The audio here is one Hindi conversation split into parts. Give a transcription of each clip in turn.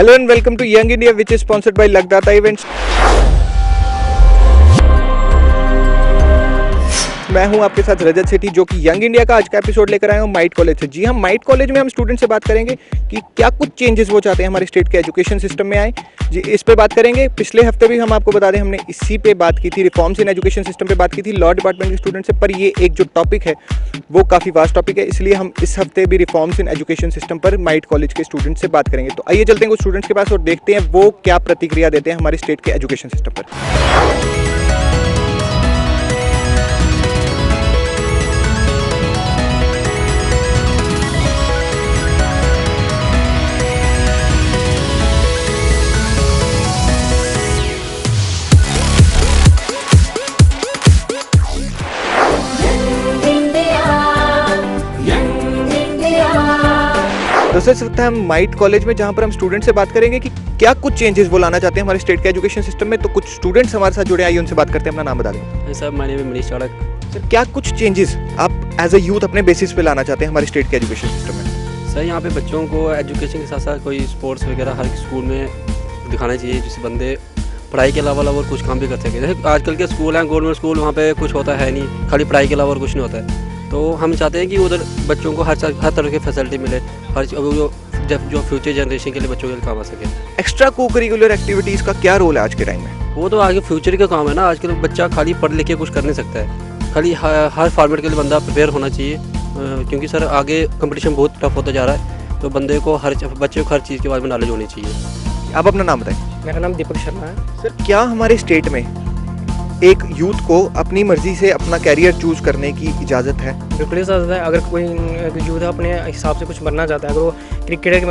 Hello and welcome to Young India, which is sponsored by Lagdata Events. मैं हूं आपके साथ रजत सेठी, जो कि यंग इंडिया का आज का एपिसोड लेकर आया हूं माइट कॉलेज से। जी हम माइट कॉलेज में हम स्टूडेंट से बात करेंगे कि क्या कुछ चेंजेस वो चाहते हैं हमारे स्टेट के एजुकेशन सिस्टम में आए। जी इस पे बात करेंगे। पिछले हफ्ते भी हम आपको बता दें, हमने इसी पे बात की थी, रिफॉर्म्स इन एजुकेशन सिस्टम पे बात की थी लॉ डिपार्टमेंट के स्टूडेंट से। पर ये एक जो टॉपिक है वो काफ़ी वास्ट टॉपिक है, इसलिए हम इस हफ्ते भी रिफॉर्म्स इन एजुकेशन सिस्टम पर माइट कॉलेज के स्टूडेंट से बात करेंगे। तो आइए चलते हैं कुछ स्टूडेंट्स के पास और देखते हैं वो क्या प्रतिक्रिया देते हैं हमारे स्टेट के एजुकेशन सिस्टम पर। दोस्तों इस वक्त हम माइट कॉलेज में, जहां पर हम स्टूडेंट से बात करेंगे कि क्या कुछ चेंजेस वो लाना चाहते हैं हमारे स्टेट के एजुकेशन सिस्टम में। तो कुछ स्टूडेंट्स हमारे साथ जुड़े, आइए उनसे बात करते हैं। अपना नाम बता दें। सर माय नेम है मनीष चाड़क। सर क्या कुछ चेंजेस आप एज अ यूथ अपने बेसिस पे लाना चाहते हैं हमारे स्टेट के एजुकेशन सिस्टम में। सर यहाँ पे बच्चों को एजुकेशन के साथ साथ कोई स्पोर्ट्स वगैरह हर स्कूल में दिखाना चाहिए, जिससे बंदे पढ़ाई के अलावा और कुछ काम भी कर सकें। जैसे आजकल के स्कूल हैं गवर्नमेंट स्कूल, वहाँ पे कुछ होता है नहीं, खाली पढ़ाई के अलावा और कुछ नहीं होता है। तो हम चाहते हैं कि उधर बच्चों को हर तरह की फैसिलिटी मिले, हर जो फ्यूचर जनरेशन के लिए बच्चों के लिए काम आ सके। एक्स्ट्रा को करिकुलर एक्टिविटीज़ का क्या रोल है आज के टाइम में। वो तो आगे फ्यूचर का काम है ना। आजकल बच्चा खाली पढ़ लिख के कुछ कर नहीं सकता है, खाली हर फॉर्मेट के लिए बंदा प्रिपेयर होना चाहिए, क्योंकि सर आगे कंपटीशन बहुत टफ होता जा रहा है। तो बंदे को बच्चे को हर चीज़ के बारे में नॉलेज होनी चाहिए। आप अपना नाम बताएं। मेरा नाम दीपक शर्मा है। सर क्या हमारे स्टेट में एक यूथ को अपनी मर्जी से अपना कैरियर चूज करने की इजाज़त है। बिल्कुल इजाज़त है। अगर कोई यूथ अपने हिसाब से कुछ बनना चाहता है, अगर वो क्रिकेट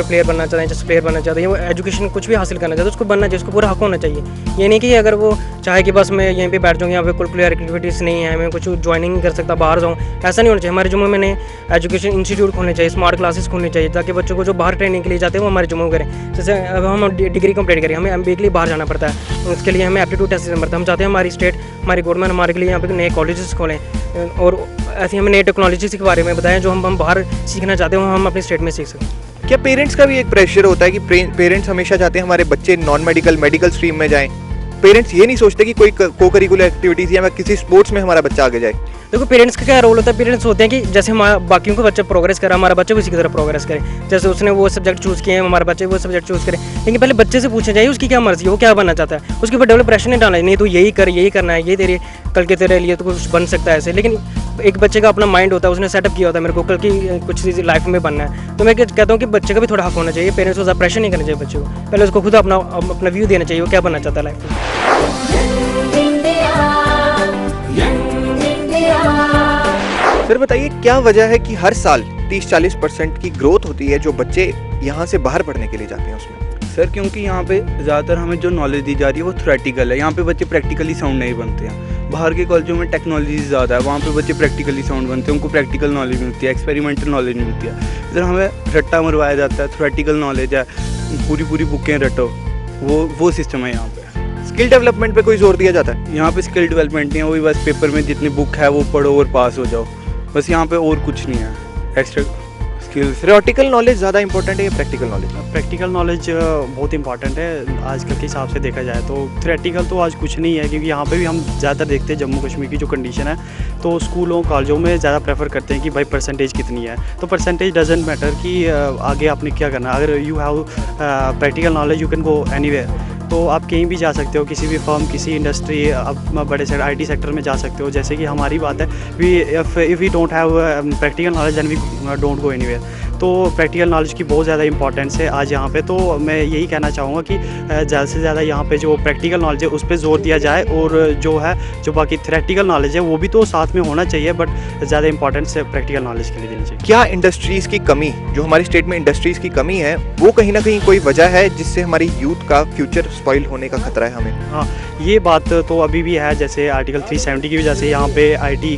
प्लेयर बनना चाहते हैं, चेस प्लेयर बनना चाहते हैं, वो एजुकेशन कुछ भी हासिल करना चाहते हैं, उसको बनना चाहिए, उसको पूरा हक होना चाहिए। ये नहीं कि अगर वो चाहे कि बस मैं यहीं पे बैठ जाऊँ, यहाँ पे करिकुलर एक्टिविटीज़ नहीं है, मैं कुछ ज्वाइनिंग नहीं कर सकता, बाहर जाऊँ, ऐसा नहीं होना चाहिए। हमारे जम्मू में नए एजुकेशन इंस्टीट्यूट खोलने चाहिए, स्मार्ट क्लासेस खोलनी चाहिए, ताकि बच्चों को जो बाहर ट्रेनिंग के लिए जाते हैं वो हमारे जम्मू करें। जैसे अब हम डिग्री कंप्लीट करें, हमें MBA के लिए बाहर जाना पड़ता है, उसके लिए हमें एप्टीट्यूड टेस्ट देना पड़ता है। हम चाहते हैं हमारी स्टेट, हमारी गवर्नमेंट हमारे लिए यहाँ पे नए कॉलेजेस खोलें और ऐसी हमें नई टेक्नोलॉजीज़ के बारे में बताएं जो हम बाहर सीखना चाहते हैं, वो हम अपनी स्टेट में सीख सकें। क्या पेरेंट्स का भी एक प्रेशर होता है कि पेरेंट्स हमेशा चाहते हैं हमारे बच्चे नॉन मेडिकल स्ट्रीम में जाएं। पेरेंट्स ये नहीं सोचते कि कोई को करिकुलर एक्टिविटीज़ या किसी स्पोर्ट्स में हमारा बच्चा आगे जाए। देखो पेरेंट्स का क्या रोल होता है। पेरेंट्स होते हैं कि जैसे हमारा बाकियों को बच्चा प्रोग्रेस करे, हमारा बच्चा भी उसी की तरह प्रोग्रेस करे। जैसे उसने वो सब्जेक्ट चूज़ किए हैं, हमारे बच्चे वो सब्जेक्ट चूज़ करें। लेकिन पहले बच्चे से पूछना चाहिए उसकी क्या मर्जी है, वो क्या बनना चाहता है। उसके ऊपर डेवलप प्रेशर नहीं डालना, नहीं तो यही कर, यही करना है, ये तेरे कल के तेरे लिए तो कुछ बन सकता है ऐसे। लेकिन एक बच्चे का अपना माइंड होता है, उसने सेटअप किया होता है मेरे को कल की कुछ चीज़ लाइफ में बनना है। तो मैं कहता हूँ कि बच्चे का भी थोड़ा हक होना चाहिए। पेरेंट्स को ज़्यादा प्रेशर नहीं करना चाहिए बच्चे को, पहले उसको खुद अपना व्यू देना चाहिए, वो क्या बनना चाहता है लाइफ में। सर बताइए क्या वजह है कि हर साल 30-40% की ग्रोथ होती है जो बच्चे यहाँ से बाहर पढ़ने के लिए जाते हैं उसमें। सर क्योंकि यहाँ पे ज़्यादातर हमें जो नॉलेज दी जा रही है वो थ्योरेटिकल है। यहाँ पे बच्चे प्रैक्टिकली साउंड नहीं बनते हैं। बाहर के कॉलेजों में टेक्नोलॉजी ज़्यादा है, वहाँ पे बच्चे प्रैक्टिकली साउंड बनते हैं, उनको प्रैक्टिकल नॉलेज मिलती है, एक्सपेरिमेंटल नॉलेज मिलती है। इधर हमें रट्टा मरवाया जाता है, थ्योरेटिकल नॉलेज है, पूरी बुकें रटो, वो सिस्टम है यहाँ पे। स्किल डेवलपमेंट पे कोई जोर दिया जाता है। यहाँ पे स्किल डेवलपमेंट नहीं है, वही बस पेपर में जितनी बुक है वो पढ़ो और पास हो जाओ, बस यहाँ पे और कुछ नहीं है एक्स्ट्रा स्किल्स। थ्योरेटिकल नॉलेज ज़्यादा इंपॉर्टेंट है या प्रैक्टिकल नॉलेज। प्रैक्टिकल नॉलेज बहुत इंपॉर्टेंट है आजकल के हिसाब से देखा जाए तो। थ्योरेटिकल तो आज कुछ नहीं है, क्योंकि यहाँ पे भी हम ज़्यादातर देखते हैं जम्मू कश्मीर की जो कंडीशन है, तो स्कूलों कॉलेजों में ज़्यादा प्रेफर करते हैं कि भाई परसेंटेज कितनी है। तो परसेंटेज डजेंट मैटर कि आगे आपने क्या करना है। अगर you have practical knowledge you can go anywhere. तो आप कहीं भी जा सकते हो, किसी भी फर्म, किसी इंडस्ट्री, आप बड़े से IT सेक्टर में जा सकते हो। जैसे कि हमारी बात है, if we don't have practical knowledge then we don't go anywhere. तो प्रैक्टिकल नॉलेज की बहुत ज़्यादा इंपॉर्टेंस है आज यहाँ पे। तो मैं यही कहना चाहूँगा कि ज़्यादा से ज़्यादा यहाँ पे जो प्रैक्टिकल नॉलेज है उस पर जोर दिया जाए, और जो बाकी थ्योरेटिकल नॉलेज है वो भी तो साथ में होना चाहिए, बट ज़्यादा इंपॉर्टेंस प्रैक्टिकल नॉलेज के लिए देनी चाहिए। क्या इंडस्ट्रीज़ की कमी, जो हमारी स्टेट में इंडस्ट्रीज़ की कमी है, वो कहीं ना कहीं कोई वजह है जिससे हमारी यूथ का फ्यूचर स्पॉइल होने का खतरा है हमें। हाँ, ये बात तो अभी भी है। जैसे आर्टिकल 370 की वजह से यहाँ पे IT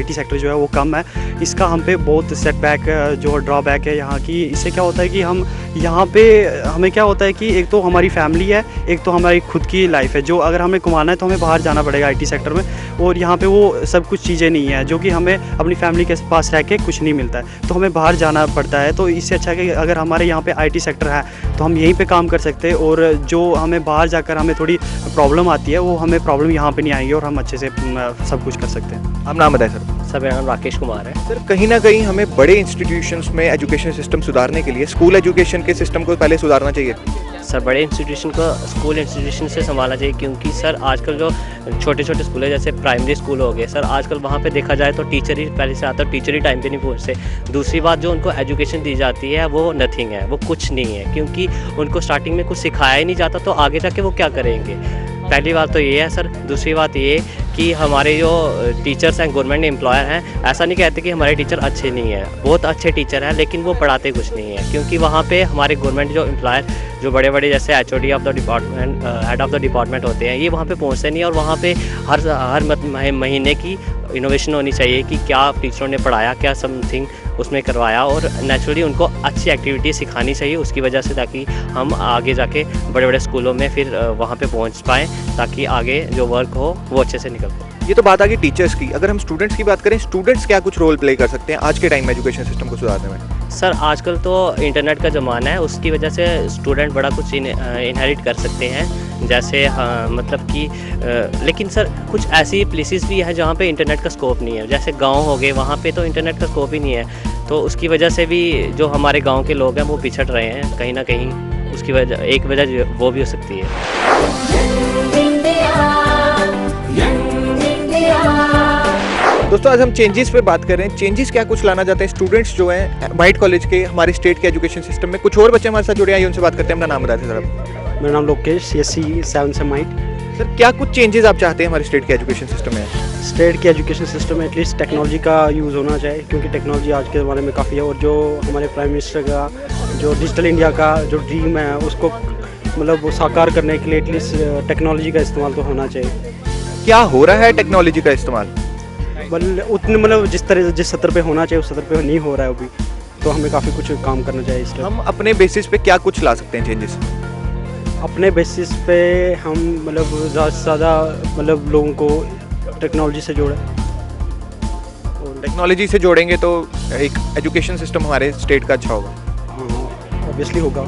सेक्टर जो है वो कम है। इसका हम पे बहुत सेटबैक जो ड्रॉबैक है यहाँ की, इससे क्या होता है कि हम यहाँ पे हमें क्या होता है कि एक तो हमारी फैमिली है, एक तो हमारी खुद की लाइफ है। जो अगर हमें कमाना है तो हमें बाहर जाना पड़ेगा आईटी सेक्टर में, और यहाँ पे वो सब कुछ चीज़ें नहीं है जो कि हमें अपनी फैमिली के पास रह के कुछ नहीं मिलता है, तो हमें बाहर जाना पड़ता है। तो इससे अच्छा है कि अगर हमारे यहाँ पे आईटी सेक्टर है तो हम यहीं पे काम कर सकते हैं, और जो हमें बाहर जाकर हमें थोड़ी प्रॉब्लम आती है वो हमें प्रॉब्लम यहाँ पे नहीं आएगी, और हम अच्छे से सब कुछ कर सकते हैं। आप नाम बताएं सर। सर मेरा नाम राकेश कुमार है। सर कहीं ना कहीं हमें बड़े इंस्टीट्यूशंस में एजुकेशन सिस्टम सुधारने के लिए स्कूल एजुकेशन के सिस्टम को पहले सुधारना चाहिए। सर बड़े इंस्टीट्यूशन को स्कूल इंस्टीट्यूशन से संभालना चाहिए, क्योंकि सर आजकल जो छोटे छोटे स्कूल है जैसे प्राइमरी स्कूल हो गए सर, आजकल वहाँ पे देखा जाए तो टीचर ही पहले से आता है, टीचर ही टाइम पे नहीं पहुँचते। दूसरी बात जो उनको एजुकेशन दी जाती है वो नथिंग है, वो कुछ नहीं है, क्योंकि उनको स्टार्टिंग में कुछ सिखाया ही नहीं जाता, तो आगे जाके वो क्या करेंगे। पहली बात तो ये है सर। दूसरी बात ये कि हमारे जो टीचर्स हैं, गवर्नमेंट एम्प्लॉयर हैं, ऐसा नहीं कहते कि हमारे टीचर अच्छे नहीं हैं, बहुत अच्छे टीचर हैं, लेकिन वो पढ़ाते कुछ नहीं है, क्योंकि वहाँ पे हमारे गवर्नमेंट जो एम्प्लॉयर जो बड़े बड़े जैसे HOD of the department, head of the department होते हैं, ये वहाँ पे पहुँचते नहीं है। और वहाँ पे हर महीने की इनोवेशन होनी चाहिए कि क्या टीचरों ने पढ़ाया, क्या समथिंग उसमें करवाया, और नेचुरली उनको अच्छी एक्टिविटी सिखानी चाहिए उसकी वजह से, ताकि हम आगे जाके बड़े बड़े स्कूलों में फिर वहाँ पे पहुँच पाएँ, ताकि आगे जो वर्क हो वो अच्छे से निकल पाए। ये तो बात आ गई टीचर्स की। अगर हम स्टूडेंट्स की बात करें, स्टूडेंट्स क्या कुछ रोल प्ले कर सकते हैं आज के टाइम में एजुकेशन सिस्टम को सुधारने में? सर आजकल तो इंटरनेट का ज़माना है, उसकी वजह से स्टूडेंट बड़ा कुछ इनहेरिट कर सकते हैं, जैसे हाँ मतलब कि लेकिन सर कुछ ऐसी प्लेसेस भी हैं जहाँ पे इंटरनेट का स्कोप नहीं है, जैसे गांव हो गए, वहाँ पे तो इंटरनेट का स्कोप ही नहीं है, तो उसकी वजह से भी जो हमारे गांव के लोग हैं वो पिछड़ रहे हैं कहीं ना कहीं। उसकी वजह एक वजह वो भी हो सकती है। दोस्तों आज हम चेंजेस पे बात कर रहे हैं। चेंजेस क्या कुछ लाना चाहते हैं स्टूडेंट्स जो हैं माइट कॉलेज के, हमारे स्टेट के एजुकेशन सिस्टम में। कुछ और बच्चे हमारे साथ जुड़े हैं, उनसे बात करते हैं। अपना नाम बताते हैं सर आप। मेरा नाम लोकेश, CSC 7 से माइट। सर क्या कुछ चेंजेस आप चाहते हैं हमारे स्टेट के एजुकेशन सिस्टम में? स्टेट के एजुकेशन सिस्टम में एटलीस्ट टेक्नोलॉजी का यूज़ होना चाहिए, क्योंकि टेक्नोलॉजी आज के ज़माने में काफ़ी है, और जो हमारे प्राइम मिनिस्टर का जो डिजिटल इंडिया का जो ड्रीम है उसको मतलब वो साकार करने के लिए एटलीस्ट टेक्नोलॉजी का इस्तेमाल तो होना चाहिए। क्या हो रहा है टेक्नोलॉजी का इस्तेमाल? उतने मतलब जिस स्तर पे होना चाहिए उस स्तर पे नहीं हो रहा है अभी, तो हमें काफ़ी कुछ काम करना चाहिए इस हम अपने बेसिस पे क्या कुछ ला सकते हैं चेंजेस? अपने बेसिस पे हम मतलब ज़्यादा से ज़्यादा मतलब लोगों को टेक्नोलॉजी से जोड़ें, और टेक्नोलॉजी से जोड़ेंगे तो एक एजुकेशन सिस्टम हमारे स्टेट का अच्छा होगा। ऑब्वियसली होगा।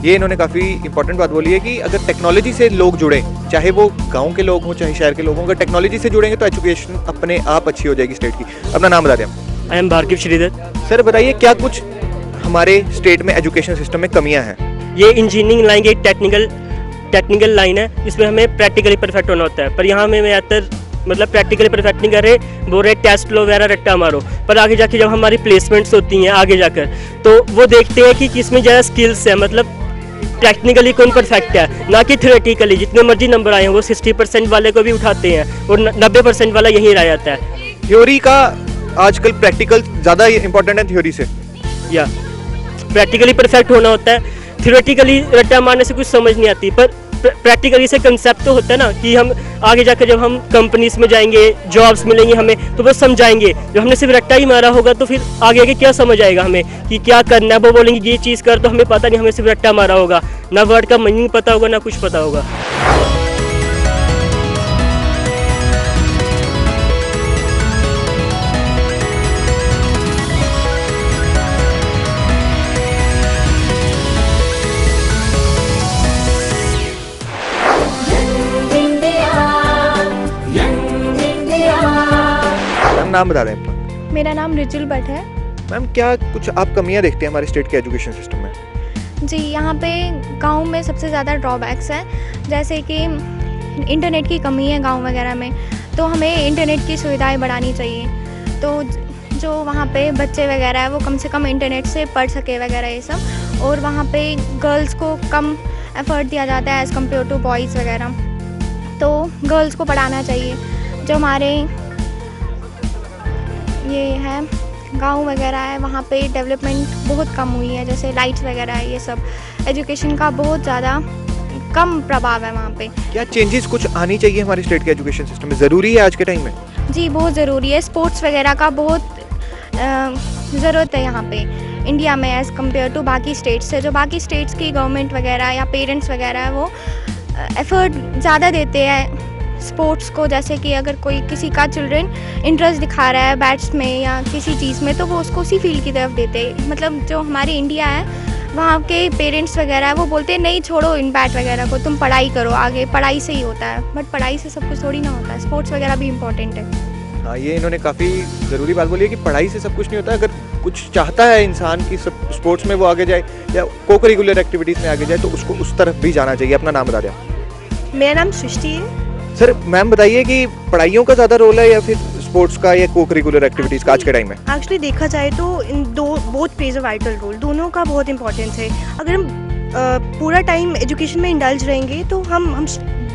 ये इन्होंने काफ़ी इंपॉर्टेंट बात बोली है कि अगर टेक्नोलॉजी से लोग जुड़े, चाहे वो गांव के लोग हों चाहे शहर के लोग हों, अगर टेक्नोलॉजी से जुड़ेंगे तो एजुकेशन अपने आप अच्छी हो जाएगी स्टेट की। अपना नाम बता दें। I am Bhargav Shridhar. Sir बताइए क्या कुछ हमारे स्टेट में एजुकेशन सिस्टम में कमियां हैं? ये इंजीनियरिंग लाइन एक टेक्निकल लाइन है, इसमें हमें प्रैक्टिकली परफेक्ट होना होता है, पर यहाँ में ज़्यादातर मतलब प्रैक्टिकली परफेक्ट नहीं कर रहे, बोल रहे टेस्ट लो वगैरह रट्टा मारो, पर आगे जाके जब हमारी प्लेसमेंट्स होती हैं आगे जाकर तो वो देखते हैं कि किसमें ज़्यादा स्किल्स है, मतलब टेक्निकली कौन परफेक्ट है, ना कि थ्योरेटिकली। जितने मर्जी नंबर आए हैं वो 60% वाले को भी उठाते हैं और 90% वाला यहीं रह जाता है। थ्योरी का आजकल प्रैक्टिकल ज़्यादा इंपॉर्टेंट है थ्योरी से, या प्रैक्टिकली परफेक्ट होना होता है, थ्योरेटिकली रट्टा मारने से कुछ समझ नहीं आती, पर प्रैक्टिकली से कंसेप्ट तो होता है ना कि हम आगे जाकर जब हम कंपनीज में जाएंगे, जॉब्स मिलेंगी हमें, तो वो समझाएंगे। जब हमने सिर्फ रट्टा ही मारा होगा तो फिर आगे आगे क्या समझ आएगा हमें कि क्या करना है। वो बोलेंगे ये चीज़ कर, तो हमें पता नहीं, हमें सिर्फ रट्टा मारा होगा, ना वर्ड का मीनिंग पता होगा ना कुछ पता होगा। नाम बता दें अपना। मेरा नाम रिजुल भट्ट है। मैम क्या कुछ आप कमियां देखते हैं हमारे स्टेट के एजुकेशन सिस्टम में? जी, यहाँ पे गांव में सबसे ज़्यादा ड्रॉबैक्स हैं, जैसे कि इंटरनेट की कमी है गांव वगैरह में, तो हमें इंटरनेट की सुविधाएं बढ़ानी चाहिए, तो जो वहाँ पे बच्चे वगैरह है वो कम से कम इंटरनेट से पढ़ सके वगैरह ये सब। और वहाँ पे गर्ल्स को कम एफर्ट दिया जाता है एज़ कम्पेयर टू बॉयज़ वगैरह, तो गर्ल्स को पढ़ाना चाहिए। जो हमारे ये है गांव वगैरह है वहाँ पे डेवलपमेंट बहुत कम हुई है, जैसे लाइट्स वगैरह है, ये सब एजुकेशन का बहुत ज़्यादा कम प्रभाव है वहाँ पे। क्या चेंजेस कुछ आनी चाहिए हमारे स्टेट के एजुकेशन सिस्टम में? ज़रूरी है आज के टाइम में? जी बहुत ज़रूरी है। स्पोर्ट्स वगैरह का बहुत ज़रूरत है यहाँ पे इंडिया में एज़ कम्पेयर टू बाकी स्टेट्स से। जो बाकी स्टेट्स की गवर्नमेंट वगैरह या पेरेंट्स वगैरह है वो एफ़र्ट ज़्यादा देते हैं स्पोर्ट्स को, जैसे कि अगर कोई किसी का चिल्ड्रन इंटरेस्ट दिखा रहा है बैट्स में या किसी चीज़ में तो वो उसको उसी फील्ड की तरफ देते हैं। मतलब जो हमारी इंडिया है वहाँ के पेरेंट्स वगैरह है वो बोलते हैं नहीं छोड़ो इन बैट वगैरह को, तुम पढ़ाई करो, आगे पढ़ाई से ही होता है। बट पढ़ाई से सब कुछ थोड़ी ना होता है, स्पोर्ट्स वगैरह भी इम्पोर्टेंट है। हाँ, ये इन्होंने काफ़ी ज़रूरी बात बोली है कि पढ़ाई से सब कुछ नहीं होता। अगर कुछ चाहता है इंसान कि सब स्पोर्ट्स में वो आगे जाए या को करिकुलर एक्टिविटीज़ में आगे जाए तो उसको उस तरफ भी जाना चाहिए। अपना नाम बता दें। मेरा नाम सृष्टि है। सर मैम बताइए कि पढ़ाइयों का ज़्यादा रोल है या फिर स्पोर्ट्स का या को करिकुलर एक्टिविटीज़ का आज के टाइम में? एक्चुअली देखा जाए तो इन दो both plays a vital role, दोनों का बहुत इंपॉर्टेंस है। अगर हम पूरा टाइम एजुकेशन में इंडल्ज रहेंगे तो हम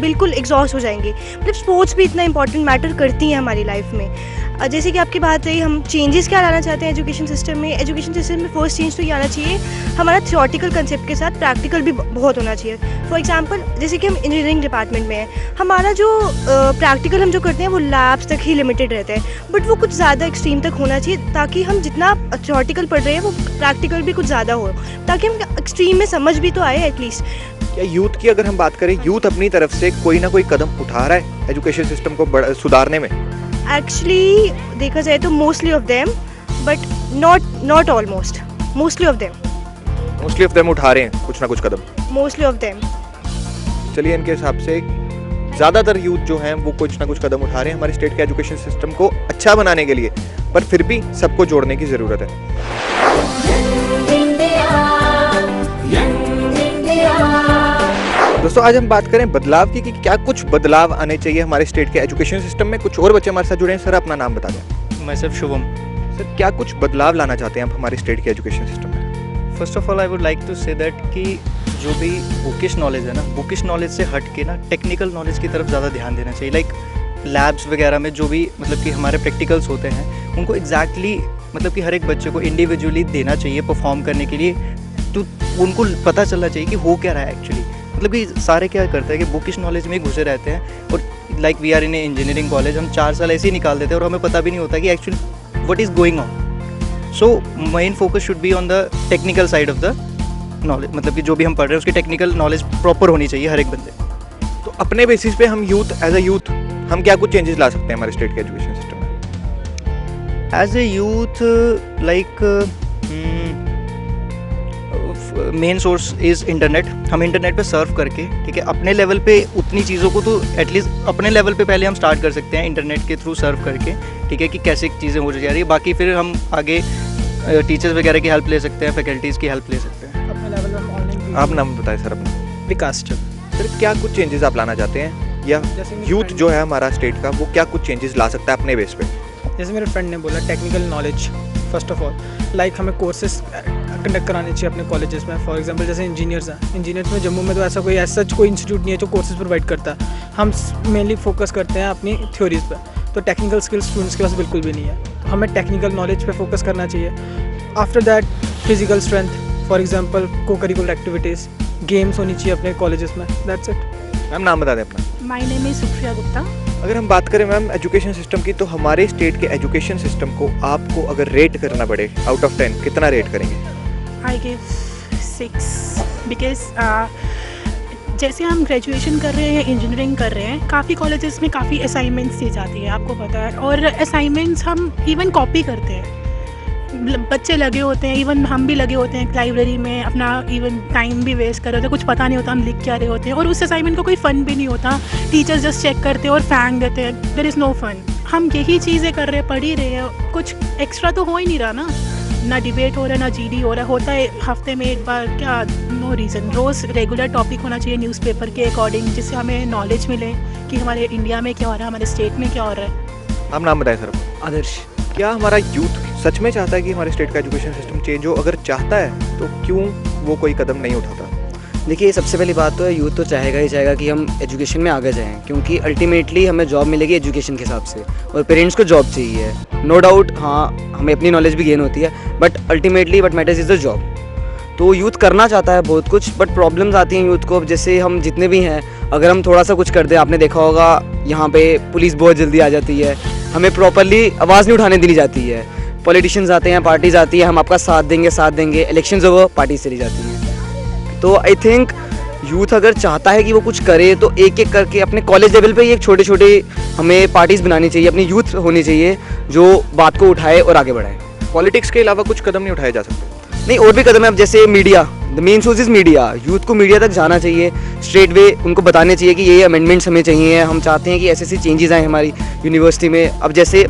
बिल्कुल एग्जॉस्ट हो जाएंगे। मतलब स्पोर्ट्स भी इतना इंपॉर्टेंट मैटर करती हैं हमारी लाइफ में। जैसे कि आपकी बात रही, हम चेंजेस क्या लाना चाहते हैं एजुकेशन सिस्टम में। एजुकेशन सिस्टम में फर्स्ट चेंज तो ये आना चाहिए, हमारा थियोरटिकल कंसेप्ट के साथ प्रैक्टिकल भी बहुत होना चाहिए। फॉर एग्जांपल जैसे कि हम इंजीनियरिंग डिपार्टमेंट में हैं, हमारा जो प्रैक्टिकल हम जो करते हैं वो लैब्स तक ही लिमिटेड रहता है, बट वो कुछ ज़्यादा एक्सट्रीम तक होना चाहिए ताकि हम जितना थियोरटिकल पढ़ रहे हैं वो प्रैक्टिकल भी कुछ ज़्यादा हो, ताकि हम एक्सट्रीम में समझ भी तो आए एटलीस्ट। क्या यूथ की अगर हम बात करें, यूथ अपनी तरफ से कोई ना कोई कदम उठा रहा है एजुकेशन सिस्टम को सुधारने में? एक्चुअली देखा जाए तो mostly of them, but not almost, mostly of them उठा रहे हैं कुछ ना कुछ कदम, मोस्टली ऑफ देम। चलिए इनके हिसाब से ज़्यादातर यूथ जो हैं वो कुछ ना कुछ कदम उठा रहे हैं हमारे स्टेट के एजुकेशन सिस्टम को अच्छा बनाने के लिए, पर फिर भी सबको जोड़ने की ज़रूरत है। दोस्तों आज हम बात करें बदलाव की कि क्या कुछ बदलाव आने चाहिए हमारे स्टेट के एजुकेशन सिस्टम में। कुछ और बच्चे हमारे साथ जुड़े हैं। सर अपना नाम बता दें। मैं सिर्फ शुभम। सर क्या कुछ बदलाव लाना चाहते हैं आप हमारे स्टेट के एजुकेशन सिस्टम में? First of all I would like to say that कि जो भी बुकिश नॉलेज है ना, बुकिश नॉलेज से हट के ना टेक्निकल नॉलेज की तरफ ज़्यादा ध्यान देना चाहिए। लाइक लैब्स वगैरह में जो भी मतलब कि हमारे प्रैक्टिकल्स होते हैं उनको एग्जैक्टली मतलब कि हर एक बच्चे को इंडिविजुअली देना चाहिए परफॉर्म करने के लिए, तो उनको पता चलना चाहिए कि हो क्या रहा है एक्चुअली। मतलब कि सारे क्या करते हैं कि बुकिश नॉलेज में ही घुसे रहते हैं और like we are in a engineering college, हम 4 साल ऐसे ही निकाल देते हैं और हमें पता भी नहीं होता कि actually what is going on. So main focus should be on the technical side of the knowledge, मतलब कि जो भी हम पढ़ रहे हैं उसकी टेक्निकल नॉलेज प्रॉपर होनी चाहिए हर एक बंदे। तो अपने बेसिस पे हम यूथ एज अ यूथ हम क्या कुछ चेंजेस ला सकते हैं हमारे स्टेट के एजुकेशन सिस्टम में? As a youth like main source is internet. हम इंटरनेट पे सर्फ करके ठीक है अपने लेवल पे उतनी चीज़ों को तो एटलीस्ट अपने लेवल पे पहले हम स्टार्ट कर सकते हैं इंटरनेट के थ्रू सर्फ करके, ठीक है कि कैसे चीज़ें हो जा रही है। बाकी फिर हम आगे टीचर्स वगैरह की हेल्प ले सकते हैं, फैकल्टीज़ की हेल्प ले सकते हैं। अपने लेवल में ऑनलाइन आप नाम बताएं सर अपना। विकास। सर क्या कुछ चेंजेस आप लाना चाहते हैं या यूथ जो है हमारा स्टेट का वो क्या कुछ चेंजेस ला सकता है अपने बेस पे? जैसे मेरे फ्रेंड ने बोला technical knowledge first of all, like हमें कोर्सेज कंडक्ट कराने चाहिए अपने कॉलेजेस में। फॉर एग्जांपल जैसे इंजीनियर्स हैं, इंजीनियर्स में जम्मू में तो ऐसा कोई इंस्टीट्यूट नहीं है जो कोर्सेज प्रोवाइड करता है। हम मेनली फोकस करते हैं अपनी थ्योरीज पे, तो टेक्निकल स्किल्स स्टूडेंट्स के पास बिल्कुल भी नहीं है। तो हमें टेक्निकल नॉलेज पे फोकस करना चाहिए। After that physical strength, for example को करिकुलर एक्टिविटीज़, गेम्स होनी चाहिए अपने कॉलेजेस में। That's it. मैम नाम बता दें अपना। My name is Supriya Gupta. अगर हम बात करें मैम एजुकेशन सिस्टम की, तो हमारे स्टेट के एजुकेशन सिस्टम को आपको अगर रेट करना पड़े आउट ऑफ 10 कितना रेट करेंगे? आई गिव 6 बिकॉज जैसे हम ग्रेजुएशन कर रहे हैं, इंजीनियरिंग कर रहे हैं, काफ़ी कॉलेजेस में काफ़ी असाइनमेंट्स दी जाती है, आपको पता है, और असाइनमेंट्स हम इवन कॉपी करते हैं। बच्चे लगे होते हैं, इवन हम भी लगे होते हैं लाइब्रेरी में, अपना इवन टाइम भी वेस्ट कर रहे होते हैं, कुछ पता नहीं होता हम लिख क्या रहे होते हैं, और उस असाइनमेंट का कोई फ़न भी नहीं होता। टीचर्स जस्ट चेक करते हैं और फेंक देते हैं, देयर इज़ नो फन। हम यही चीज़ें कर रहे हैं, पढ़ ही रहे हैं, कुछ एक्स्ट्रा तो हो ही नहीं रहा ना डिबेट हो रहा है ना जीडी हो रहा है। होता है हफ्ते में एक बार, क्या नो रीज़न। रोज़ रेगुलर टॉपिक होना चाहिए न्यूज़पेपर के अकॉर्डिंग, जिससे हमें नॉलेज मिले कि हमारे इंडिया में क्या हो रहा है, हमारे स्टेट में क्या हो रहा है। आप नाम बताएं सर। आदर्श। क्या हमारा यूथ सच में चाहता है कि हमारे स्टेट का एजुकेशन सिस्टम चेंज हो? अगर चाहता है तो क्यों वो कोई कदम नहीं उठाता? देखिए सबसे पहली बात तो है यूथ तो चाहेगा ही चाहेगा कि हम एजुकेशन में आगे जाएं, क्योंकि अल्टीमेटली हमें जॉब मिलेगी एजुकेशन के हिसाब से, और पेरेंट्स को जॉब चाहिए। नो डाउट हाँ हमें अपनी नॉलेज भी गेन होती है, but ultimately what matters is the job. तो यूथ करना चाहता है बहुत कुछ, बट प्रॉब्लम्स आती हैं यूथ को। अब जैसे हम जितने भी हैं, अगर हम थोड़ा सा कुछ कर दें, आपने देखा होगा यहाँ पे पुलिस बहुत जल्दी आ जाती है, हमें प्रॉपरली आवाज़ नहीं उठाने दी जाती है। पॉलिटिशियंस आते हैं, पार्टीज आती है, हम आपका साथ देंगे, इलेक्शंस हो पार्टीज चली जाती हैं। तो आई थिंक यूथ अगर चाहता है कि वो कुछ करे तो एक एक करके अपने कॉलेज लेवल पे ही एक छोटे छोटे हमें पार्टीज बनानी चाहिए, अपनी यूथ होनी चाहिए जो बात को उठाए और आगे बढ़ाए। पॉलिटिक्स के अलावा कुछ कदम नहीं उठाए जा सकते? नहीं, और भी कदम है। अब जैसे media, the main source is media. Youth को मीडिया तक जाना चाहिए, स्ट्रेट वे उनको बताने चाहिए कि ये अमेंडमेंट्स हमें चाहिए, हम चाहते हैं कि ऐसे ऐसे चेंजेस आए हमारी यूनिवर्सिटी में। अब जैसे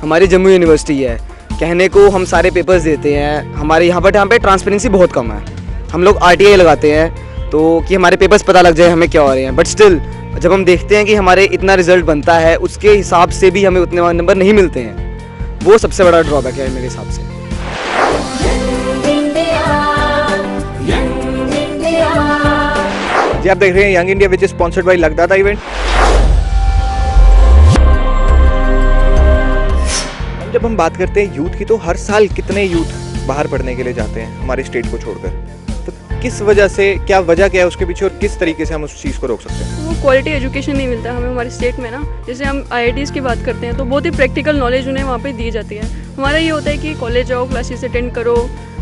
हमारी जम्मू यूनिवर्सिटी है, कहने को हम सारे पेपर्स देते हैं, हमारे यहाँ पे ट्रांसपेरेंसी बहुत कम है। हम लोग RTI लगाते हैं तो कि हमारे पेपर्स पता लग जाए हमें क्या हो रहे हैं, बट स्टिल जब हम देखते हैं कि हमारे इतना रिजल्ट बनता है उसके हिसाब से भी हमें उतने नंबर नहीं मिलते हैं, वो सबसे बड़ा ड्रॉबैक है मेरे हिसाब से। जी आप देख रहे हैं young India which is sponsored by लगदाता इवेंट। जब हम बात करते हैं यूथ की तो हर साल कितने यूथ बाहर पढ़ने के लिए जाते हैं हमारे स्टेट को छोड़कर, तो किस वजह से, क्या वजह क्या है उसके पीछे और किस तरीके से हम उस चीज़ को रोक सकते हैं? वो क्वालिटी एजुकेशन नहीं मिलता हमें हमारे स्टेट में ना। जैसे हम IITs की बात करते हैं तो बहुत ही प्रैक्टिकल नॉलेज उन्हें वहाँ पे दी जाती है। हमारा ये होता है कि कॉलेज जाओ, क्लासेस अटेंड करो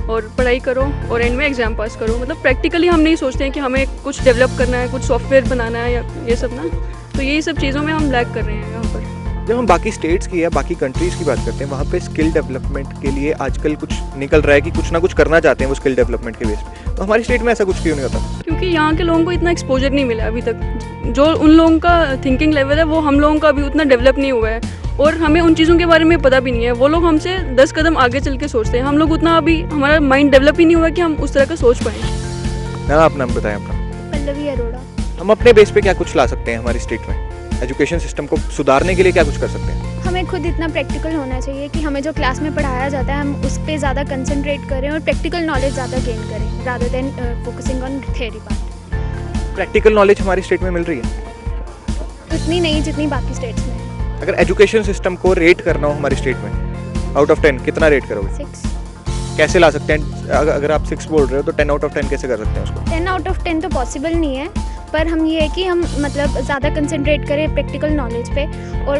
और पढ़ाई करो और एंड में एग्जाम पास करो। मतलब प्रैक्टिकली हम नहीं सोचते हैं कि हमें कुछ डेवलप करना है, कुछ सॉफ्टवेयर बनाना है या ये सब ना। तो यही सब चीज़ों में हम लैग कर रहे हैं यहाँ पर। जब हम बाकी स्टेट्स की या बाकी कंट्रीज़ की बात करते हैं, वहाँ पे स्किल डेवलपमेंट के लिए आजकल कुछ निकल रहा है कि कुछ ना कुछ करना चाहते हैं वो स्किल डेवलपमेंट के बेस पे, तो हमारी स्टेट में ऐसा कुछ क्यों नहीं होता? क्योंकि यहाँ के लोगों को इतना एक्सपोजर नहीं मिला अभी तक। जो उन लोगों का थिंकिंग लेवल है वो हम लोगों का अभी उतना डेवलप नहीं हुआ है और हमें उन चीज़ों के बारे में पता भी नहीं है। वो लोग हमसे 10 कदम आगे चल के सोचते हैं, हम लोग उतना अभी हमारा माइंड डेवलप ही नहीं हुआ कि हम उस तरह का सोच पाएँ। मैम आप नाम बताएं अपना। पल्लवी अरोड़ा। हम अपने बेस पे क्या कुछ ला सकते हैं हमारी स्टेट में? एजुकेशन सिस्टम को सुधारने के लिए क्या कुछ कर सकते हैं? हमें खुद इतना प्रैक्टिकल होना चाहिए कि हमें जो क्लास में पढ़ाया जाता है हम उस पर ज़्यादा कंसंट्रेट करें और प्रैक्टिकल नॉलेज ज़्यादा गेन करें rather than focusing on theory part. Practical knowledge हमारी स्टेट में मिल रही है? उतनी नहीं जितनी बाकी स्टेट्स में। अगर एजुकेशन सिस्टम को रेट करना हो हमारी स्टेट में आउट ऑफ 10 कितना रेट करोगे? 6। कैसे ला सकते हैं? अगर आप 6 बोल रहे हो तो 10 आउट ऑफ 10 कैसे कर सकते हैं उसको? 10 आउट ऑफ 10 तो पॉसिबल नहीं है, पर हम ये है कि हम मतलब ज़्यादा कंसंट्रेट करें प्रैक्टिकल नॉलेज पे और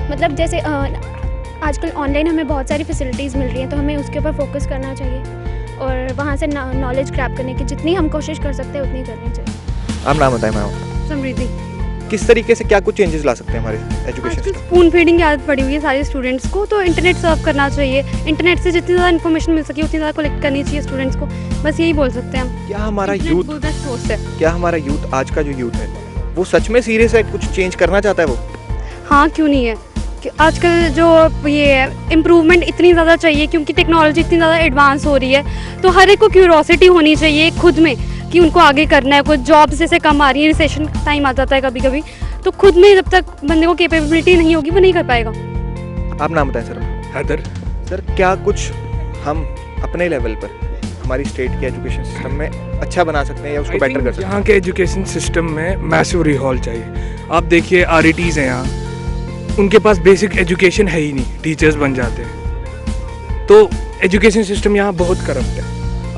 मतलब जैसे आजकल ऑनलाइन हमें बहुत सारी फैसिलिटीज़ मिल रही हैं तो हमें उसके ऊपर फोकस करना चाहिए और वहाँ से नॉलेज ग्रैब करने की जितनी हम कोशिश कर सकते हैं उतनी करनी चाहिए। आप नाम बताएं मैम। समृद्धि। किस तरीके से क्या कुछ चेंजेस ला सकते हैं हमारे एजुकेशन आजकल सिस्टम? स्पून फीडिंग की आदत पड़ी हुई है सारे स्टूडेंट्स को, तो इंटरनेट सर्व करना चाहिए। इंटरनेट से जितनी ज़्यादा इन्फॉर्मेशन मिल सके उतनी ज़्यादा कलेक्ट करनी चाहिए स्टूडेंट्स को, बस यही बोल सकते हैं हम। क्या हमारा इंटरनेट यूथ, बहुत बेस्ट सोर्स है। क्या हमारा यूथ, आज का जो यूथ है वो सच में सीरियस है, कुछ चेंज करना चाहता है वो? हाँ, क्यों नहीं है। आजकल जो ये है इम्प्रूवमेंट इतनी ज़्यादा चाहिए क्योंकि टेक्नोलॉजी इतनी ज़्यादा एडवांस हो रही है, तो हर एक को क्यूरोसिटी होनी चाहिए खुद में कि उनको आगे करना है। कुछ जॉब्स जैसे कम आ रही है, रिसेशन टाइम आ जाता है कभी कभी, तो खुद में जब तक बंदे को कैपेबिलिटी नहीं होगी वो नहीं कर पाएगा। आप नाम बताएं सर। हैदर। सर क्या कुछ हम अपने लेवल पर हमारी स्टेट के एजुकेशन सिस्टम में अच्छा बना सकते हैं या उसको बेटर कर सकते हैं? यहाँ के एजुकेशन सिस्टम में मैसिव रिहॉल चाहिए। आप देखिए RITs हैं यहाँ, उनके पास बेसिक एजुकेशन है ही नहीं, टीचर्स बन जाते हैं। तो एजुकेशन सिस्टम यहाँ बहुत करप्ट है।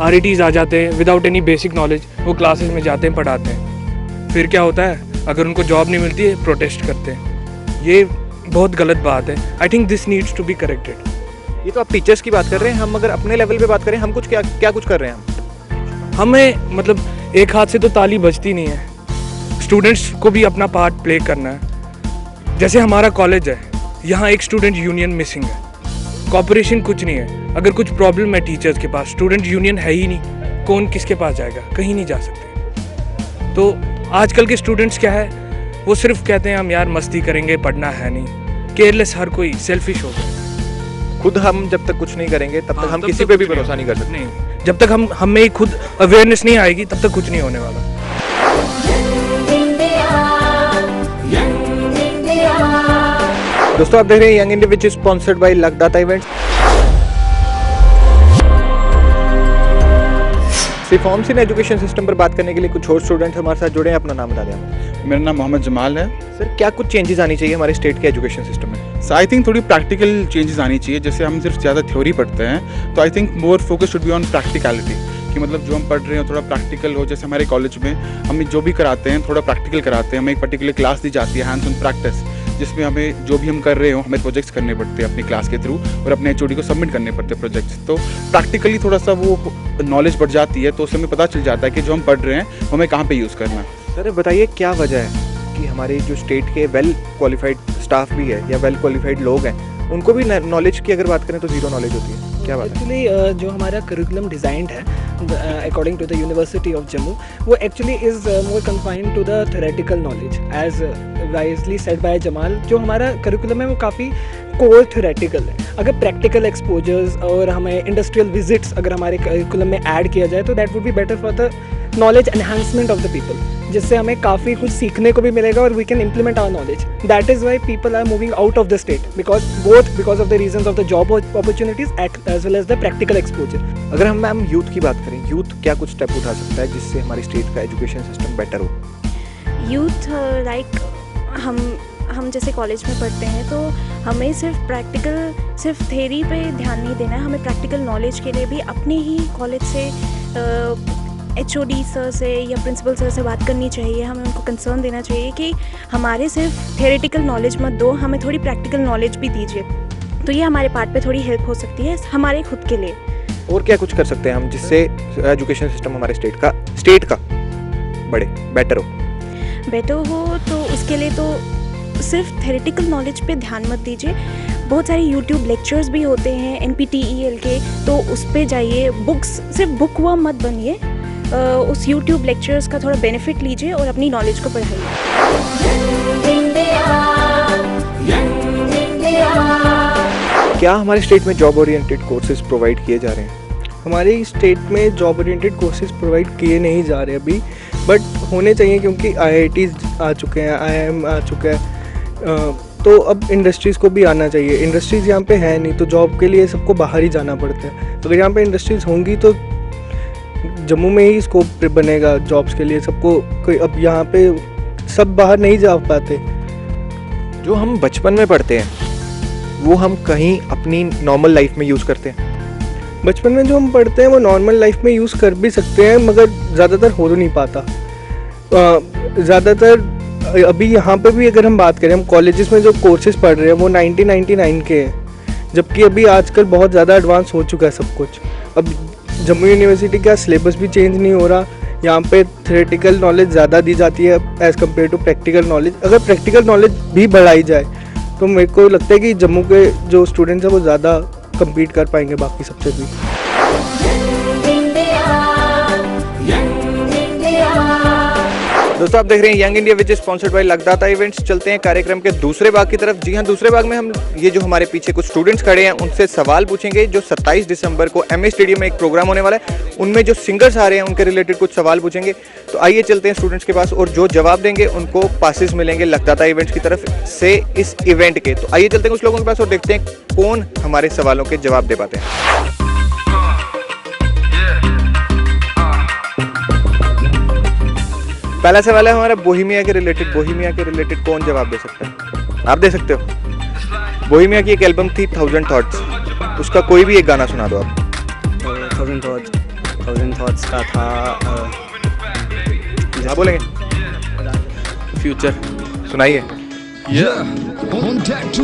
RITs आ जाते हैं विदाउट एनी बेसिक नॉलेज, वो क्लासेस में जाते हैं, पढ़ाते हैं, फिर क्या होता है अगर उनको जॉब नहीं मिलती है प्रोटेस्ट करते हैं। ये बहुत गलत बात है। I think this needs to be corrected. ये तो आप टीचर्स की बात कर रहे हैं, हम अगर अपने लेवल पे बात करें हम कुछ क्या कुछ कर रहे हैं? हमें मतलब एक हाथ से तो ताली बजती नहीं है, स्टूडेंट्स को भी अपना पार्ट प्ले करना है। जैसे हमारा कॉलेज है, यहाँ एक स्टूडेंट यूनियन मिसिंग है, कॉपरेशन कुछ नहीं है। अगर कुछ प्रॉब्लम है टीचर्स के पास, स्टूडेंट यूनियन है ही नहीं, कौन किसके पास जाएगा? कहीं नहीं जा सकते। तो आजकल के स्टूडेंट्स क्या है, वो सिर्फ कहते हैं हम यार मस्ती करेंगे, पढ़ना है नहीं, केयरलेस, हर कोई सेल्फिश हो गया। खुद हम जब तक कुछ नहीं करेंगे तब तक हम किसी पे भी भरोसा नहीं कर सकते। नहीं, जब तक हम में खुद अवेयरनेस नहीं आएगी तब तक कुछ नहीं होने वाला। दोस्तों आप देख रहे हैं young India which is sponsored by लगदाता events. Reforms in education system पर बात करने के लिए कुछ और स्टूडेंट हमारे साथ जुड़े हैं। अपना नाम बता दें। मेरा नाम मोहम्मद जमाल है। सर क्या कुछ चेंजेस आनी चाहिए हमारे स्टेट के एजुकेशन सिस्टम में? सो आई थिंक थोड़ी प्रैक्टिकल चेंजेस आनी चाहिए। जैसे हम सिर्फ ज़्यादा थ्योरी पढ़ते हैं, तो I think more focus should be on practicality, कि मतलब जो हम पढ़ रहे हैं थोड़ा प्रैक्टिकल हो। जैसे हमारे कॉलेज में हम जो भी कराते हैं थोड़ा प्रैक्टिकल कराते हैं, हमें एक पर्टिकुलर क्लास दी जाती है, हैंड्स ऑन प्रैक्टिस, जिसमें हमें जो भी हम कर रहे हो हमें प्रोजेक्ट्स करने पड़ते हैं अपनी क्लास के थ्रू और अपने HOD को सबमिट करने पड़ते हैं प्रोजेक्ट्स। तो प्रैक्टिकली थोड़ा सा वो नॉलेज बढ़ जाती है, तो उससे हमें पता चल जाता है कि जो हम पढ़ रहे हैं वो हमें कहाँ पे यूज़ करना है। सर बताइए क्या वजह है कि हमारे जो स्टेट के वेल क्वालिफाइड स्टाफ भी है या वेल क्वालिफाइड लोग हैं उनको भी नॉलेज की अगर बात करें तो ज़ीरो नॉलेज होती है, क्या बात है? एक्चुअली जो हमारा करिकुलम डिज़ाइंड है according to the university of Jammu, वो actually is more confined to the theoretical knowledge as wisely said by Jamal. जो हमारा करिकुलम है वो काफ़ी कोर थ्योरेटिकल है। अगर प्रैक्टिकल एक्सपोजर्स और हमें इंडस्ट्रियल विजिट्स अगर हमारे करिकुलम में ऐड किया जाए तो that would be better for the knowledge enhancement of the people, जिससे हमें काफ़ी कुछ सीखने को भी मिलेगा और we can implement our knowledge. That is why people are moving out of the state because of the reasons of the job opportunities as well as the practical exposure. अगर हम मैम यूथ की बात करें, यूथ क्या कुछ स्टेप उठा सकता है जिससे हमारी स्टेट का एजुकेशन सिस्टम बेटर हो? यूथ लाइक हम जैसे कॉलेज में पढ़ते हैं तो हमें सिर्फ थ्योरी पे ध्यान नहीं देना है, हमें प्रैक्टिकल नॉलेज के लिए भी अपने ही कॉलेज से HOD सर से या प्रिंसिपल सर से बात करनी चाहिए। हमें उनको कंसर्न देना चाहिए कि हमारे सिर्फ थ्योरेटिकल नॉलेज मत दो, हमें थोड़ी प्रैक्टिकल नॉलेज भी दीजिए। तो ये हमारे पार्ट पे थोड़ी हेल्प हो सकती है हमारे खुद के लिए। और क्या कुछ कर सकते हैं हम जिससे एजुकेशन सिस्टम हमारे स्टेट का बेटर हो? तो उसके लिए तो सिर्फ थ्योरेटिकल नॉलेज पे ध्यान मत दीजिए। बहुत सारे यूट्यूब लेक्चर्स भी होते हैं NPTEL के, तो उस पे जाइए। सिर्फ बुक वर्म मत बनिए, उस यूट्यूब लेक्चर्स का थोड़ा बेनिफिट लीजिए और अपनी नॉलेज को बढ़ाइए। क्या हमारे स्टेट में जॉब ओरिएंटेड कोर्सेज प्रोवाइड किए जा रहे हैं? हमारी स्टेट में जॉब ओरिएंटेड कोर्सेज प्रोवाइड किए नहीं जा रहे अभी, बट होने चाहिए क्योंकि IITs आ चुके हैं, IIM आ चुका है, तो अब इंडस्ट्रीज़ को भी आना चाहिए। इंडस्ट्रीज़ यहाँ पे है नहीं तो जॉब के लिए सबको बाहर ही जाना पड़ता है। अगर यहाँ पे इंडस्ट्रीज़ होंगी तो जम्मू में ही स्कोप बनेगा जॉब्स के लिए सबको। कोई अब यहाँ पे सब बाहर नहीं जा पाते। जो हम बचपन में पढ़ते हैं वो हम कहीं अपनी नॉर्मल लाइफ में यूज़ करते हैं? बचपन में जो हम पढ़ते हैं वो नॉर्मल लाइफ में यूज़ कर भी सकते हैं, मगर ज़्यादातर हो तो नहीं पाता। ज़्यादातर अभी यहाँ पे भी अगर हम बात करें, हम कॉलेजेस में जो कोर्सेज पढ़ रहे हैं वो 1999 के हैं, जबकि अभी आजकल बहुत ज़्यादा एडवांस हो चुका है सब कुछ। अब जम्मू यूनिवर्सिटी का सिलेबस भी चेंज नहीं हो रहा, यहाँ पे थ्योरेटिकल नॉलेज ज़्यादा दी जाती है as compare to practical knowledge. अगर प्रैक्टिकल नॉलेज भी बढ़ाई जाए तो मेरे को लगता है कि जम्मू के जो स्टूडेंट्स हैं वो ज़्यादा कम्पीट कर पाएंगे बाकी सबसे भी। दोस्तों आप देख रहे हैं young India which is sponsored by लगदाता इवेंट्स। चलते हैं कार्यक्रम के दूसरे भाग की तरफ। जी हाँ, दूसरे भाग में हम ये जो हमारे पीछे कुछ स्टूडेंट्स खड़े हैं उनसे सवाल पूछेंगे। जो 27 दिसंबर को MA स्टेडियम में एक प्रोग्राम होने वाला है, उनमें जो सिंगर्स आ रहे हैं उनके रिलेटेड कुछ सवाल पूछेंगे। तो आइए चलते हैं स्टूडेंट्स के पास, और जो जवाब देंगे उनको पासेस मिलेंगे लगदाता इवेंट्स की तरफ से इस इवेंट के। तो आइए चलते हैं कुछ लोगों के पास और देखते हैं कौन हमारे सवालों के जवाब दे पाते हैं। पहला सवाल है हमारा बोहेमिया के रिलेटेड कौन जवाब दे सकता है? आप दे सकते हो। बोहेमिया की एक एल्बम थी 1000 थॉट्स, उसका कोई भी एक गाना सुना दो आप। 1000 थॉट्स का था क्या बोलेंगे? फ्यूचर सुनाइए। टैटू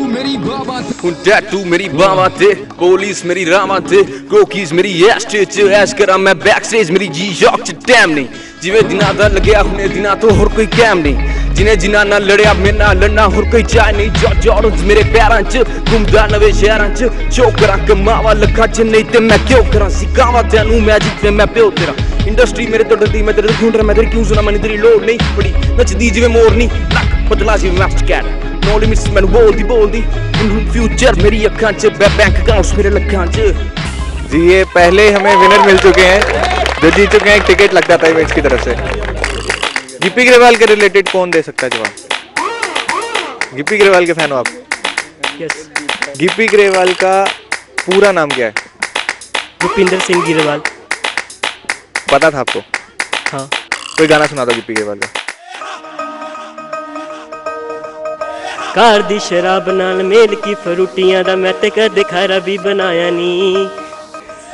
मेरी बाबा थे, पुलिस मेरी रामा थे, कोकीज मेरी एस्टेज ऐश करा मैं बैक स्टेज मेरी जी शॉक च टाइम नहीं। जिਵੇਂ ਦਿਨਾਂ ਦਾ ਲੱਗਿਆ ਹੁਣੇ ਦਿਨਾਂ ਤੋਂ ਹੋਰ ਕੋਈ ਕੈਮ ਨਹੀਂ, ਜਿਨੇ ਜਿਨ੍ਹਾਂ ਨਾਲ ਲੜਿਆ ਮੇਰੇ ਨਾਲ ਲੜਨਾ ਹੋਰ ਕੋਈ ਚਾਹ ਨਹੀਂ। ਜੌਰਜ ਮੇਰੇ ਪੈਰਾਂ 'ਚ ਘੁੰਮਦਾ ਨਵੇਂ ਸ਼ਹਿਰਾਂ 'ਚ, ਚੋ ਕਰਾਂ ਕਮਾਵਾ ਲੱਖਾਂ 'ਚ ਨਹੀਂ ਤੇ ਮੈਂ ਕਿਉਂ ਕਰਾਂ ਸਿਕਾਵਾ ਤੈਨੂੰ ਮੈਂ ਜਿੱਥੇ ਮੈਂ ਪਿਓ ਤੇਰਾ। ਇੰਡਸਟਰੀ ਮੇਰੇ ਤੋਂ ਡਰਦੀ ਮੈਂ ਤੇਰੇ ਢੂੰਡ ਰਿਹਾ, ਮੈਂ ਤੇਰੀ ਕਿਉਂ ਸੁਣਾ ਮੈਨੂੰ ਤੇਰੀ ਲੋੜ ਨਹੀਂ ਬੜੀ ਨੱਚਦੀ ਜਿਵੇਂ ਮੋਰਨੀ ਲੱਕ ਬਦਲਾ ਜਿਵੇਂ ਮੈਕਸ ਕੈਟ। नो लिमिट्स मैनू बोलदी फ्यूचर मेरी अखां च बैंक अकाउंट्स मेरे लखां च। जी ये पहले हमें विनर मिल चुके हैं जो जीत चुके हैं एक टिकट लगदाता इवेंट्स की तरफ से। गिप्पी ग्रेवाल के रिलेटेड कौन दे सकता है जवाब? गिप्पी ग्रेवाल के फैन हो आप? यस। गिप्पी ग्रेवाल का पूरा नाम क्या है? भूपिंदर सिंह ग्रेवाल। पता था आपको? हाँ। कोई गाना सुना दो गिप्पी ग्रेवाल का। कार दी शराब नाल मेल की फ्रूटियां दा मैं ते कदे खारा भी बनाया नी।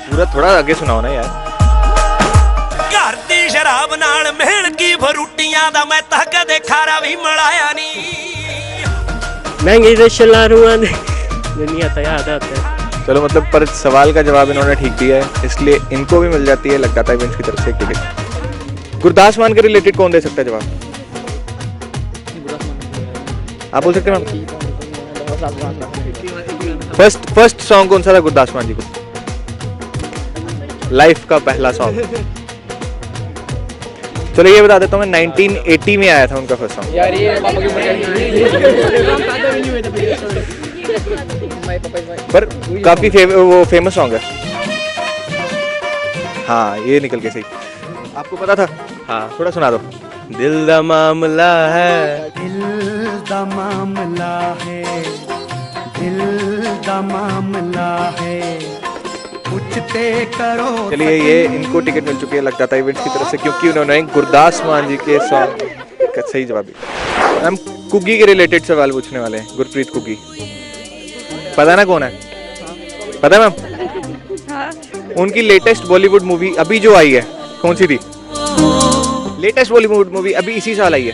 पूरा थोड़ा आगे सुनाओ ना यार। घर दी शराब नाल मेल की फ्रूटियां दा मैं तां कदे खारा भी मलाया नी। महंगी से चला रुआ नहीं आता याद आता है। चलो मतलब पर सवाल का जवाब इन्होंने ठीक दिया है, इसलिए इनको भी मिल जाती है लगदाता इवेंट्स की तरफ से एक टिकट। गुरदास मान के रिलेटेड कौन दे सकता है जवाब? आप बोल सकते हैं मैम? फर्स्ट सॉन्ग कौन सा था गुरदास मान जी को? लाइफ का पहला सॉन्ग। चलो ये बता देता हूँ, मैं 1980 में आया था उनका फर्स्ट सॉन्ग। यार ये पापा की पर काफी वो फेमस सॉन्ग है। हाँ ये निकल के सही। आपको पता था? हाँ थोड़ा सुना दो। दिल दा मामला है, दिल दा मामला है, दिल दा मामला है, पूछते करो। चलिए ये इनको टिकट मिल चुकी है लगदाता इवेंट्स की तरफ से, क्योंकि उन्होंने गुरदास मान जी के सॉन्ग का सही जवाब दिया। हम कुकी के रिलेटेड सवाल पूछने वाले हैं। गुरप्रीत कुकी पता ना कौन है? पता है मैम? उनकी लेटेस्ट बॉलीवुड मूवी अभी जो आई है कौन सी थी? लेटेस्ट बॉलीवुड मूवी अभी इसी साल आई है।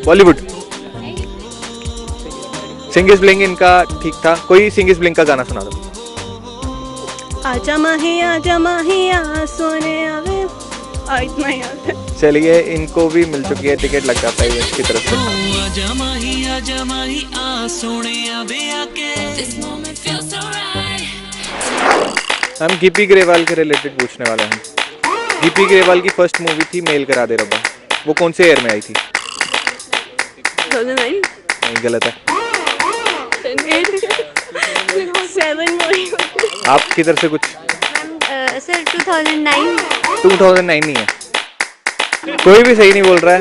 बॉलीवुड सिंग इज ब्लिंग इनका ठीक था। कोई सिंग इज ब्लिंग का गाना सुना दो। आजा माहिया सोने आवे, इतना याद है। चलिए इनको भी मिल चुकी है टिकट लगदाता इवेंट्स की तरफ से। हम गिप्पी ग्रेवाल के रिलेटेड पूछने वाले हैं। गिप्पी ग्रेवाल की फर्स्ट मूवी थी मेल करा दे रब्बा, वो कौन से ईयर में आई थी? 2009 नहीं गलत है। 7 आपकी तरफ से कुछ? सर 2009। 2009 नहीं है, कोई भी सही नहीं बोल रहा है।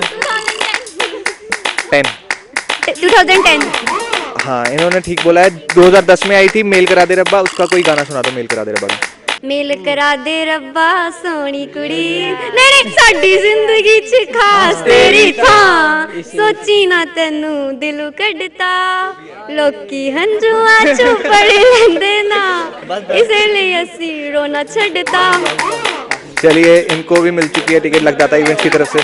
2010। हाँ इन्होंने ठीक बोला है। 2010 में आई थी मेल करा दे रब्बा, उसका कोई गाना सुना दो मेल करा दे रब्बा का। मेल करा दे रब्बा सोनी कुड़ी, नहीं साडी जिंदगी च खास तेरी थां, सोची ना तेनू दिलों कढ़ता, लोकी हंजुआ चू पड़ लेंदे ना, इसलिए असी रोना छड़ता। चलिए इनको भी मिल चुकी है टिकट लगदाता इवेंट्स की तरफ से।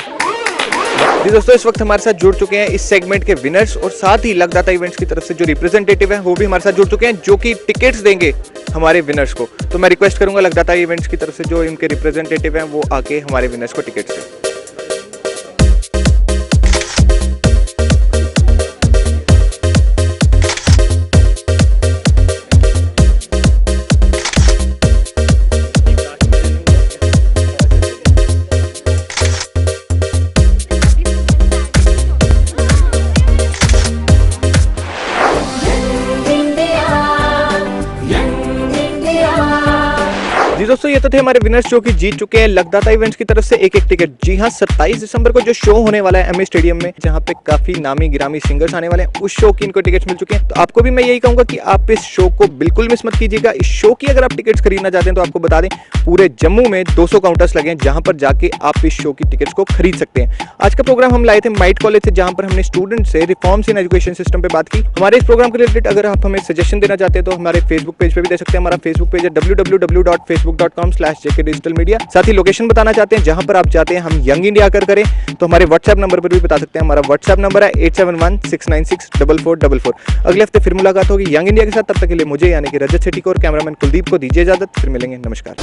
जी दोस्तों इस वक्त हमारे साथ जुड़ चुके हैं इस सेगमेंट के विनर्स, और साथ ही लगदाता इवेंट्स की तरफ से जो रिप्रेजेंटेटिव हैं वो भी हमारे साथ जुड़ चुके हैं, जो कि टिकट्स देंगे हमारे विनर्स को। तो मैं रिक्वेस्ट करूंगा लगदाता इवेंट्स की तरफ से जो इनके रिप्रेजेंटेटिव हैं वो आके हमारे विनर्स को टिकट्स दें। जी दोस्तों ये तो थे हमारे विनर्स जो कि जीत चुके हैं लगदाता इवेंट्स की तरफ से एक टिकट। जी हाँ 27 दिसंबर को जो शो होने वाला है एमए स्टेडियम में, जहाँ पे काफी नामी गिरामी सिंगर्स आने वाले हैं, उस शो की इनको टिकट्स मिल चुके हैं। तो आपको भी मैं यही कहूंगा कि आप इस शो को बिल्कुल मिस मत कीजिएगा। इस शो की अगर आप टिकट्स खरीदना चाहते हैं तो आपको बता दें पूरे जम्मू में 200 काउंटर्स लगे हैं जहाँ पर जाके आप इस शो की टिकट्स को खरीद सकते हैं। आज का प्रोग्राम हम लाए थे माइट कॉलेज से, जहाँ पर हमने स्टूडेंट से रिफॉर्म्स इन एजुकेशन सिस्टम पे बात की। हमारे इस प्रोग्राम के रिलेटेड अगर आप हमें सजेशन देना चाहते हैं तो हमारे फेसबुक पेज पे भी दे सकते हैं। हमारा फेसबुक पेज है www.facebook.com/jkdigitalmedia। साथ ही लोकेशन बताना चाहते हैं जहां पर आप चाहते हैं हम यंग इंडिया करें तो हमारे व्हाट्सएप नंबर पर भी बता सकते हैं। हमारा व्हाट्सएप नंबर है 8716964444। अगले हफ्ते फिर मुलाकात होगी यंग इंडिया के साथ। तब तक के लिए मुझे यानी कि रजत सेठी को और कैमरामैन कुलदीप को दीजिए इजाजत। फिर मिलेंगे, नमस्कार।